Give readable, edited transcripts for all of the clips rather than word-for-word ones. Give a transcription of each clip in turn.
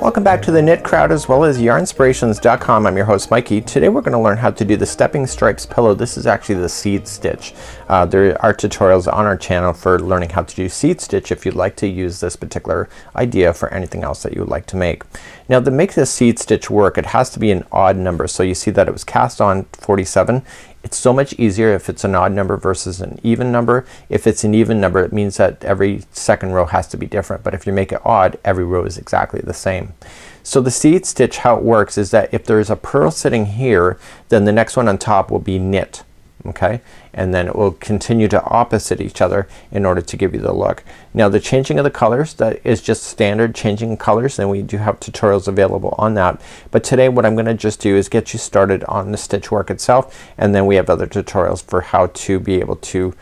Welcome back to the Knit Crowd as well as Yarnspirations.com. I'm your host Mikey. Today we're going to learn how to do the stepping stripes pillow. This is actually the seed stitch. There are tutorials on our channel for learning how to do seed stitch if you'd like to use this particular idea for anything else that you would like to make. Now to make this seed stitch work, it has to be an odd number. So you see that it was cast on 47. It's so much easier if it's an odd number versus an even number. If it's an even number, it means that every second row has to be different, but if you make it odd, every row is exactly the same. So the seed stitch, how it works is that if there's a purl sitting here, then the next one on top will be knit. Okay, and then it will continue to opposite each other in order to give you the look. Now the changing of the colors, that is just standard changing colors, and we do have tutorials available on that. But today what I'm gonna just do is get you started on the stitch work itself, and then we have other tutorials for how to be able to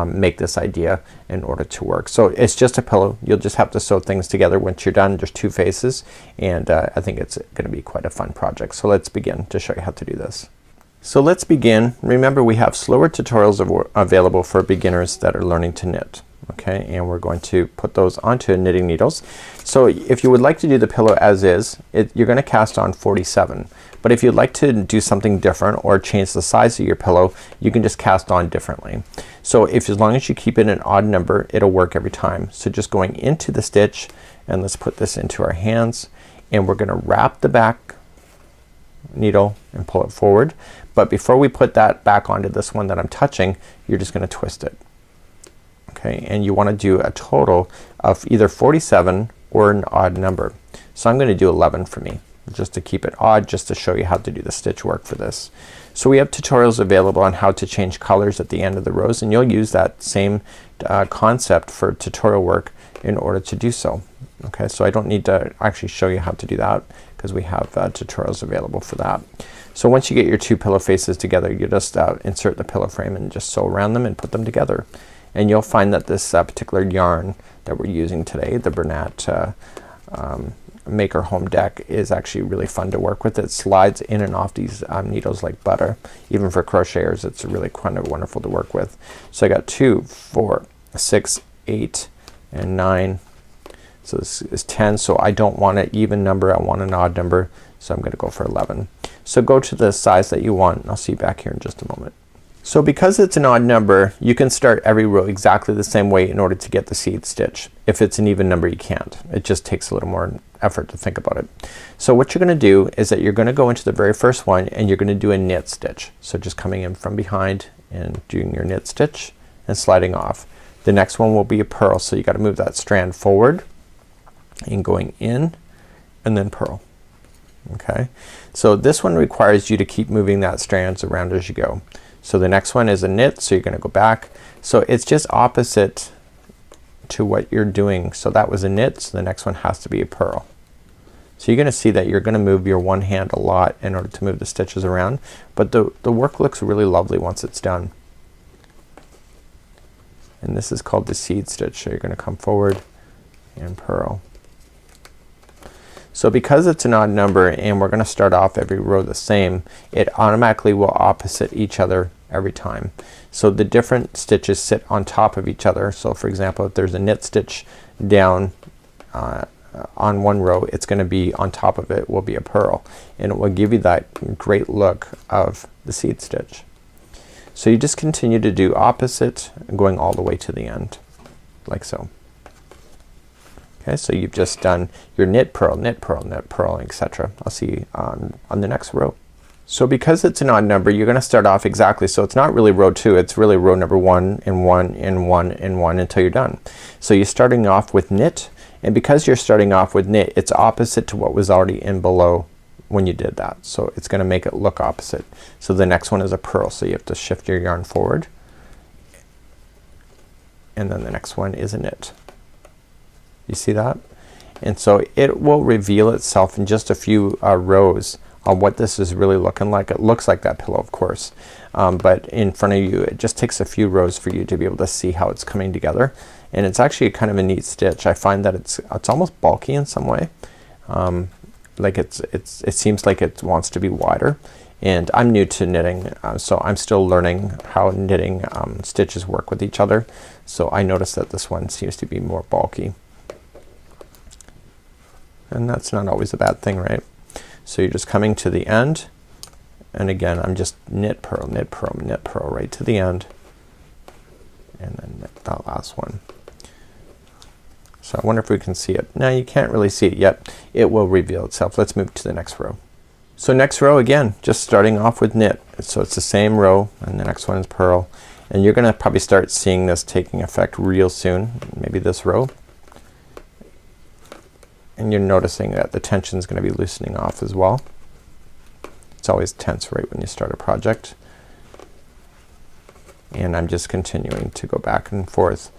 make this idea in order to work. So it's just a pillow. You'll just have to sew things together once you're done. There's two faces, and I think it's gonna be quite a fun project. So let's begin to show you how to do this. So let's begin. Remember, we have slower tutorials available for beginners that are learning to knit. Okay, and we're going to put those onto knitting needles. So if you would like to do the pillow as is, you're gonna cast on 47. But if you'd like to do something different or change the size of your pillow, you can just cast on differently. So if, as long as you keep it an odd number, it'll work every time. So just going into the stitch, and let's put this into our hands, and we're gonna wrap the back needle and pull it forward. But before we put that back onto this one that I'm touching, you're just gonna twist it. Okay, and you wanna do a total of either 47 or an odd number. So I'm gonna do 11 for me, just to keep it odd, just to show you how to do the stitch work for this. So we have tutorials available on how to change colors at the end of the rows, and you'll use that same concept for tutorial work in order to do so. Okay, so I don't need to actually show you how to do that because we have tutorials available for that. So once you get your two pillow faces together, you just insert the pillow frame and just sew around them and put them together. And you'll find that this particular yarn that we're using today, the Bernat Maker Home Dec, is actually really fun to work with. It slides in and off these needles like butter. Even for crocheters, it's really kind of wonderful to work with. So I got 2, 4, 6, 8, and 9. So this is 10. So I don't want an even number, I want an odd number. So I'm gonna go for 11. So go to the size that you want. I'll see you back here in just a moment. So because it's an odd number, you can start every row exactly the same way in order to get the seed stitch. If it's an even number, you can't. It just takes a little more effort to think about it. So what you're gonna do is that you're gonna go into the very first one and you're gonna do a knit stitch. So just coming in from behind and doing your knit stitch and sliding off. The next one will be a purl. So you gotta move that strand forward and going in and then purl. Okay, so this one requires you to keep moving that strands around as you go. So the next one is a knit, so you're gonna go back. So it's just opposite to what you're doing. So that was a knit, so the next one has to be a purl. So you're gonna see that you're gonna move your one hand a lot in order to move the stitches around, but the work looks really lovely once it's done. And this is called the seed stitch. So you're gonna come forward and purl. So because it's an odd number and we're gonna start off every row the same, it automatically will opposite each other every time. So the different stitches sit on top of each other. So for example, if there's a knit stitch down on one row, it's gonna be on top of it will be a purl, and it will give you that great look of the seed stitch. So you just continue to do opposite, going all the way to the end like so. Okay, so you've just done your knit, purl, knit, purl, knit, purl, etc. I'll see you on the next row. So because it's an odd number, you're gonna start off exactly, so it's not really row 2, it's really row number 1 and 1 and 1 and 1 until you're done. So you're starting off with knit, and because you're starting off with knit, it's opposite to what was already in below when you did that. So it's gonna make it look opposite. So the next one is a purl, so you have to shift your yarn forward, and then the next one is a knit. You see that? And so it will reveal itself in just a few rows on what this is really looking like. It looks like that pillow, of course, but in front of you it just takes a few rows for you to be able to see how it's coming together, and it's actually kind of a neat stitch. I find that it's almost bulky in some way, like it seems like it wants to be wider, and I'm new to knitting, so I'm still learning how knitting stitches work with each other. So I noticed that this one seems to be more bulky. and that's not always a bad thing, right? So you're just coming to the end, and again I'm just knit, purl, knit, purl, knit, purl right to the end, and then knit that last one. So I wonder if we can see it. Now you can't really see it yet. It will reveal itself. Let's move to the next row. So next row, again, just starting off with knit. So it's the same row, and the next one is purl, and you're gonna probably start seeing this taking effect real soon, maybe this row. And you're noticing that the tension is going to be loosening off as well. It's always tense right when you start a project. And I'm just continuing to go back and forth.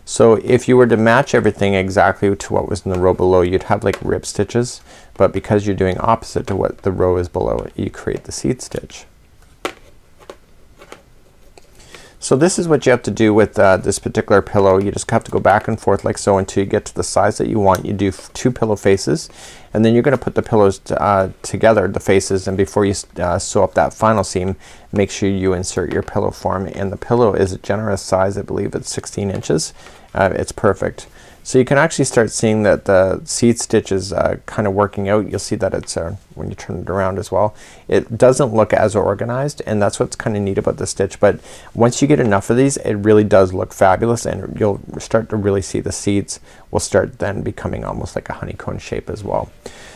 So if you were to match everything exactly to what was in the row below, you'd have like rib stitches, but because you're doing opposite to what the row is below it, you create the seed stitch. So this is what you have to do with this particular pillow. You just have to go back and forth like so until you get to the size that you want. You do 2 pillow faces, and then you're gonna put the pillows together, the faces, and before you sew up that final seam, make sure you insert your pillow form. And the pillow is a generous size. I believe it's 16 inches. It's perfect. So you can actually start seeing that the seed stitch is kind of working out. You'll see that it's when you turn it around as well. It doesn't look as organized, and that's what's kind of neat about the stitch, but once you get enough of these, it really does look fabulous, and you'll start to really see the seeds will start then becoming almost like a honeycomb shape as well.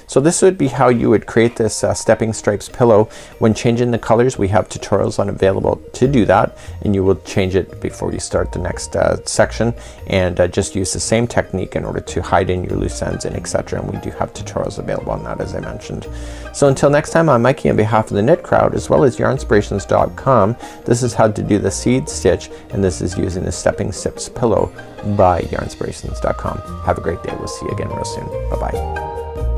So this would be how you would create this stepping stripes pillow. When changing the colors, we have tutorials on available to do that, and you will change it before you start the next section, and just use the same technique in order to hide in your loose ends and etc. And we do have tutorials available on that, as I mentioned. So until next time, I'm Mikey on behalf of the Knit Crowd as well as Yarnspirations.com. This is how to do the seed stitch, and this is using the Stepping Sips pillow by Yarnspirations.com. Have a great day. We'll see you again real soon. Bye bye.